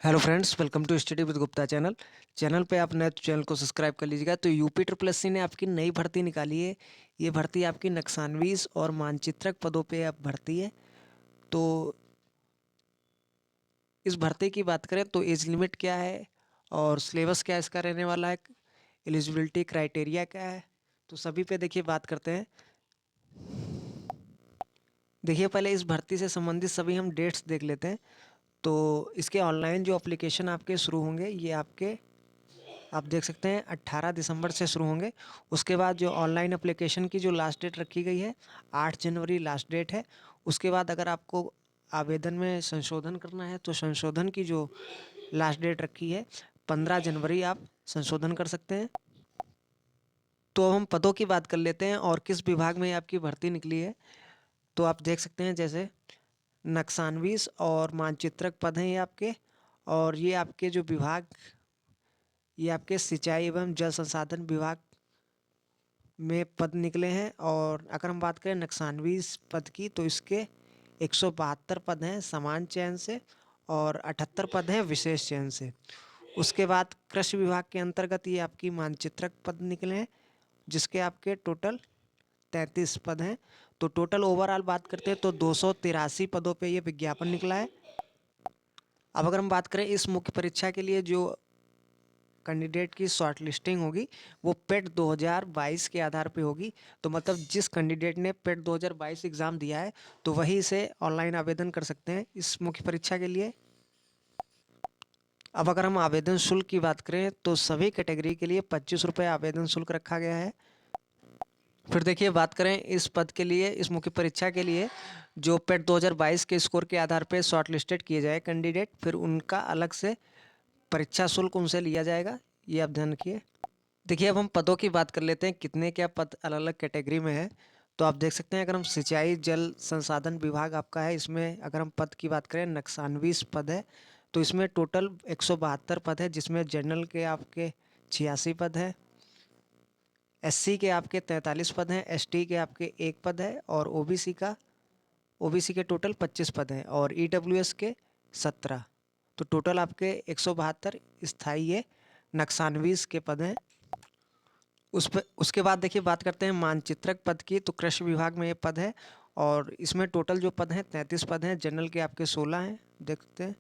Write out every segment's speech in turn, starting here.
Hello friends, welcome to study with Gupta channel पे आप नए तो चैनल को सब्सक्राइब कर लीजिएगा। तो यूपी ट्रिपल एस सी ने आपकी नई भर्ती निकाली है। ये भर्ती आपकी नक्सानवीस और मानचित्रक पदों पे अब भर्ती है। तो इस भर्ती की बात करें तो एज लिमिट क्या है और सिलेबस क्या इसका रहने वाला है, एलिजिबिलिटी क्राइटेरिया क्या है, तो सभी पे देखिए बात करते हैं। देखिए पहले इस भर्ती से संबंधित सभी हम डेट्स देख लेते हैं। तो इसके ऑनलाइन जो एप्लीकेशन आपके शुरू होंगे ये आपके आप देख सकते हैं 18 दिसंबर से शुरू होंगे। उसके बाद जो ऑनलाइन एप्लीकेशन की जो लास्ट डेट रखी गई है 8 जनवरी लास्ट डेट है। उसके बाद अगर आपको आवेदन में संशोधन करना है तो संशोधन की जो लास्ट डेट रखी है 15 जनवरी आप संशोधन कर सकते हैं। तो हम पदों की बात कर लेते हैं और किस विभाग में आपकी भर्ती निकली है। तो आप देख सकते हैं जैसे नक्सानवीस और मानचित्रक पद हैं ये आपके, और ये आपके जो विभाग ये आपके सिंचाई एवं जल संसाधन विभाग में पद निकले हैं। और अगर हम बात करें नक्सानवी पद की तो इसके 172 पद हैं समान चयन से और 78 पद हैं विशेष चयन से। उसके बाद कृषि विभाग के अंतर्गत ये आपकी मानचित्रक पद निकले हैं जिसके आपके टोटल 33 पद हैं। तो टोटल ओवरऑल बात करते हैं तो 283 पदों पे ये विज्ञापन निकला है। अब अगर हम बात करें इस मुख्य परीक्षा के लिए जो कैंडिडेट की शॉर्ट लिस्टिंग होगी वो पेट 2022 के आधार पे होगी। तो मतलब जिस कैंडिडेट ने पेट 2022 एग्ज़ाम दिया है तो वही इसे ऑनलाइन आवेदन कर सकते हैं इस मुख्य परीक्षा के लिए। अब अगर हम आवेदन शुल्क की बात करें तो सभी कैटेगरी के लिए 25 रुपये आवेदन शुल्क रखा गया है। फिर देखिए बात करें इस पद के लिए इस मुख्य परीक्षा के लिए जो पेट 2022 के स्कोर के आधार पर शॉर्ट लिस्टेड किए जाए कैंडिडेट, फिर उनका अलग से परीक्षा शुल्क उनसे लिया जाएगा, ये आप ध्यान रखिए। देखिए अब हम पदों की बात कर लेते हैं कितने क्या पद अलग अलग कैटेगरी में है। तो आप देख सकते हैं अगर हम सिंचाई जल संसाधन विभाग आपका है, इसमें अगर हम पद की बात करें 99 पद है। तो इसमें टोटल 172 पद है जिसमें जनरल के आपके 86 पद है, एससी के आपके 43 पद हैं, एसटी के आपके 1 पद है और ओबीसी के टोटल 25 पद हैं और ईडब्ल्यूएस के 17। तो टोटल आपके 172 स्थायी है नक्सानवीस के पद हैं। उसके बाद देखिए बात करते हैं मानचित्रक पद की। तो कृषि विभाग में ये पद है और इसमें टोटल जो पद हैं 33 पद हैं, जनरल के आपके 16 हैं देखते हैं।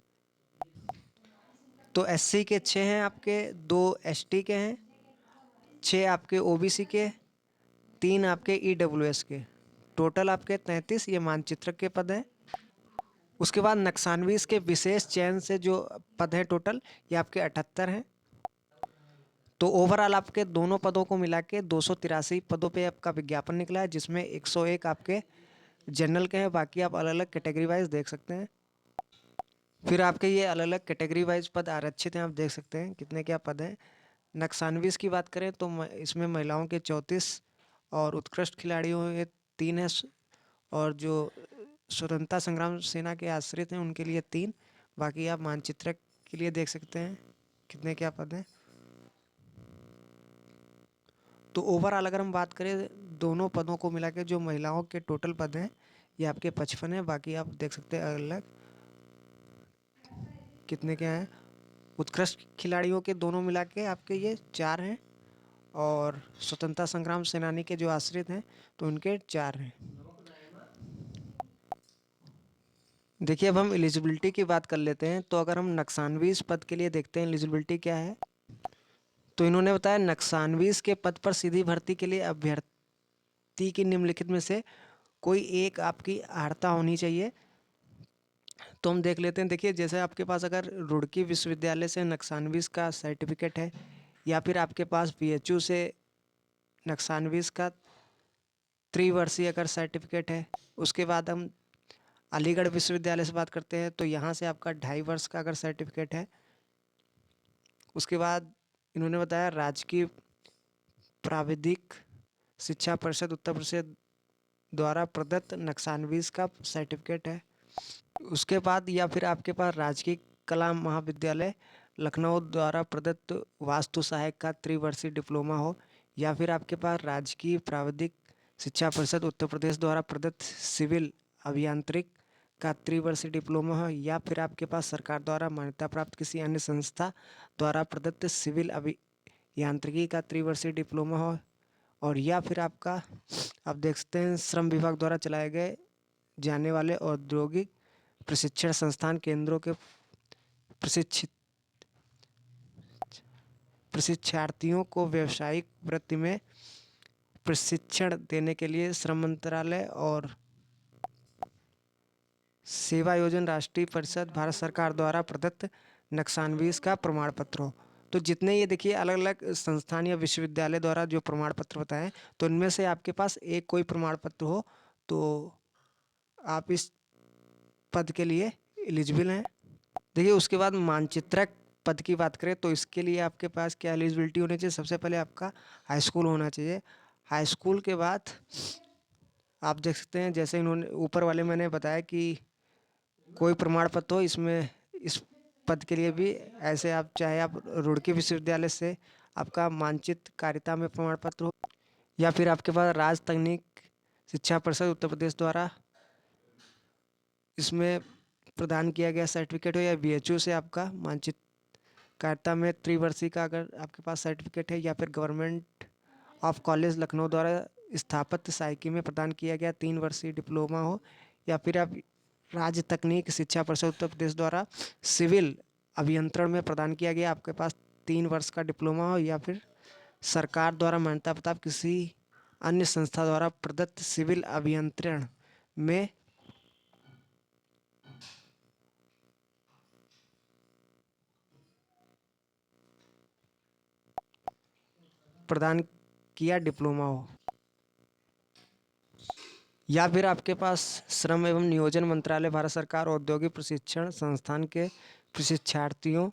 तो एससी के 6 हैं आपके, 2 एसटी के हैं, 6 आपके ओबीसी के, 3 आपके ईडब्ल्यूएस के। टोटल आपके 33 ये मानचित्रक के पद हैं। उसके बाद नक्सानवीस के विशेष चयन से जो पद हैं टोटल ये आपके 78 हैं। तो ओवरऑल आपके दोनों पदों को मिला के 283 पदों पे आपका विज्ञापन निकला है जिसमें 101 आपके जनरल के हैं, बाकी आप अलग अलग कैटेगरी वाइज देख सकते हैं। फिर आपके ये अलग अलग कैटेगरी वाइज पद आरक्षित हैं, आप देख सकते हैं कितने क्या पद हैं। नक्सानवीस की बात करें तो इसमें महिलाओं के 34 और उत्कृष्ट खिलाड़ियों के 3 है और जो स्वतंत्रता संग्राम सेना के आश्रित हैं उनके लिए 3। बाकी आप मानचित्रक के लिए देख सकते हैं कितने क्या पद हैं। तो ओवरऑल अगर हम बात करें दोनों पदों को मिला के जो महिलाओं के टोटल पद हैं ये आपके 55 हैं, बाकी आप देख सकते हैं अलग अलग कितने क्या हैं। उत्कृष्ट खिलाड़ियों के दोनों मिला के आपके ये 4 हैं और स्वतंत्रता संग्राम सेनानी के जो आश्रित हैं तो उनके 4 हैं। देखिए अब हम एलिजिबिलिटी की बात कर लेते हैं। तो अगर हम नक्सानवीस पद के लिए देखते हैं एलिजिबिलिटी क्या है, तो इन्होंने बताया नक्सानवीस के पद पर सीधी भर्ती के लिए अभ्यर्थी की निम्नलिखित में से कोई एक आपकी अर्हता होनी चाहिए। तो हम देख लेते हैं। देखिए जैसे आपके पास अगर रुड़की विश्वविद्यालय से नक्सानवीस का सर्टिफिकेट है या फिर आपके पास बीएचयू से नक्सानवीस का त्रिवर्षीय अगर सर्टिफिकेट है। उसके बाद हम अलीगढ़ विश्वविद्यालय से बात करते हैं तो यहाँ से आपका 2.5 वर्ष का अगर सर्टिफिकेट है। उसके बाद इन्होंने बताया राजकीय प्राविधिक शिक्षा परिषद उत्तर प्रदेश द्वारा प्रदत्त नक्सानवीस का सर्टिफिकेट है। उसके बाद या फिर आपके पास राजकीय कला महाविद्यालय लखनऊ द्वारा प्रदत्त वास्तु सहायक का त्रिवर्षीय डिप्लोमा हो, या फिर आपके पास राजकीय प्राविधिक शिक्षा परिषद उत्तर प्रदेश द्वारा प्रदत्त सिविल अभियांत्रिक का त्रिवर्षीय डिप्लोमा हो, या फिर आपके पास सरकार द्वारा मान्यता प्राप्त किसी अन्य संस्था द्वारा प्रदत्त सिविल अभियांत्रिकी का त्रिवर्षीय डिप्लोमा हो, और या फिर आपका आप देख सकते हैं श्रम विभाग द्वारा चलाए गए जाने वाले औद्योगिक प्रशिक्षण संस्थान केंद्रों के प्रशिक्षित प्रशिक्षार्थियों को व्यावसायिक वृत्ति में प्रशिक्षण देने के लिए श्रम मंत्रालय और सेवा योजना राष्ट्रीय परिषद भारत सरकार द्वारा प्रदत्त नक्सानवीस का प्रमाण पत्र हो। तो जितने ये देखिए अलग अलग संस्थान या विश्वविद्यालय द्वारा जो प्रमाण पत्र बताएं, तो इनमें से आपके पास एक कोई प्रमाण पत्र हो तो आप इस पद के लिए एलिजिबल हैं। देखिए उसके बाद मानचित्रक पद की बात करें तो इसके लिए आपके पास क्या एलिजिबिलिटी होनी चाहिए। सबसे पहले आपका हाई स्कूल होना चाहिए। हाई स्कूल के बाद आप देख सकते हैं जैसे इन्होंने ऊपर वाले मैंने बताया कि कोई प्रमाण पत्र हो, इसमें इस पद के लिए भी ऐसे आप चाहे आप रुड़की विश्वविद्यालय से आपका मानचित्र कारिता में प्रमाण पत्र हो, या फिर आपके पास राज्य तकनीक शिक्षा परिषद उत्तर प्रदेश द्वारा इसमें प्रदान किया गया सर्टिफिकेट हो, या BHU से आपका मानचित्र कारिता में त्रिवर्षीय का अगर आपके पास सर्टिफिकेट है, या फिर गवर्नमेंट ऑफ कॉलेज लखनऊ द्वारा स्थापत्य साइकी में प्रदान किया गया 3 वर्षीय डिप्लोमा हो, या फिर आप राज्य तकनीक शिक्षा परिषद उत्तर प्रदेश द्वारा सिविल अभियंत्रण में प्रदान किया गया आपके पास 3 वर्ष का डिप्लोमा हो, या फिर सरकार द्वारा मान्यता प्राप्त किसी अन्य संस्था द्वारा प्रदत्त सिविल अभियंत्रण में प्रदान किया डिप्लोमा हो, या फिर आपके पास श्रम एवं नियोजन मंत्रालय भारत सरकार औद्योगिक प्रशिक्षण संस्थान के प्रशिक्षार्थियों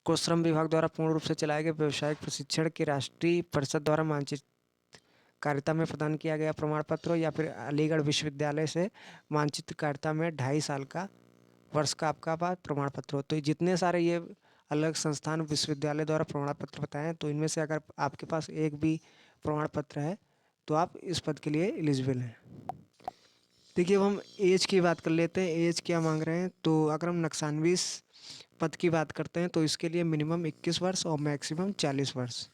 को श्रम विभाग द्वारा पूर्ण रूप से चलाए गए व्यावसायिक प्रशिक्षण की राष्ट्रीय परिषद द्वारा मानचित्र कारिता में प्रदान किया गया प्रमाण पत्र हो, या फिर अलीगढ़ विश्वविद्यालय से मानचित्र कारिता में 2.5 साल का वर्ष का आपका पास प्रमाण पत्र हो। तो जितने सारे ये अलग संस्थान विश्वविद्यालय द्वारा प्रमाण पत्र बताएं, तो इनमें से अगर आपके पास एक भी प्रमाण पत्र है तो आप इस पद के लिए एलिजिबल हैं। देखिए अब हम एज की बात कर लेते हैं, एज क्या मांग रहे हैं। तो अगर हम नक्सानवीस पद की बात करते हैं तो इसके लिए मिनिमम 21 वर्ष और मैक्सिमम 40 वर्ष।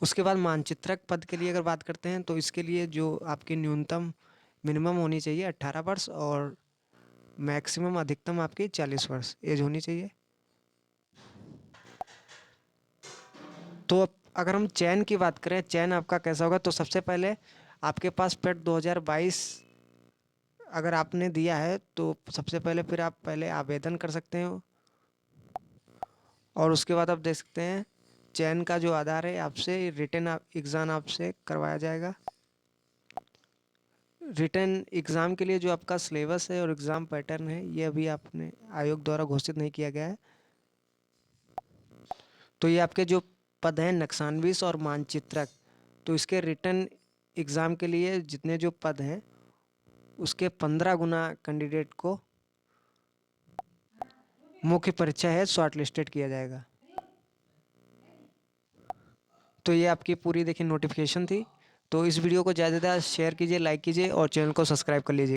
उसके बाद मानचित्रक पद के लिए अगर बात करते हैं तो इसके लिए जो आपकी न्यूनतम मिनिमम होनी चाहिए 18 वर्ष और मैक्सिमम अधिकतम आपकी 40 वर्ष एज होनी चाहिए। तो अगर हम चयन की बात करें, चयन आपका कैसा होगा, तो सबसे पहले आपके पास पेट 2022 अगर आपने दिया है तो सबसे पहले फिर आप पहले आवेदन कर सकते हो, और उसके बाद आप देख सकते हैं चयन का जो आधार है आपसे रिटन एग्ज़ाम आपसे करवाया जाएगा। रिटन एग्ज़ाम के लिए जो आपका सिलेबस है और एग्ज़ाम पैटर्न है ये अभी आपने आयोग द्वारा घोषित नहीं किया गया है। तो ये आपके जो पद हैं नक्सानवीस और मानचित्रक, तो इसके रिटन एग्ज़ाम के लिए जितने जो पद हैं उसके 15 गुना कैंडिडेट को मुख्य परीक्षा है शॉर्ट लिस्टेड किया जाएगा। तो ये आपकी पूरी देखिए नोटिफिकेशन थी। तो इस वीडियो को ज़्यादा से ज़्यादा शेयर कीजिए, लाइक कीजिए और चैनल को सब्सक्राइब कर लीजिए।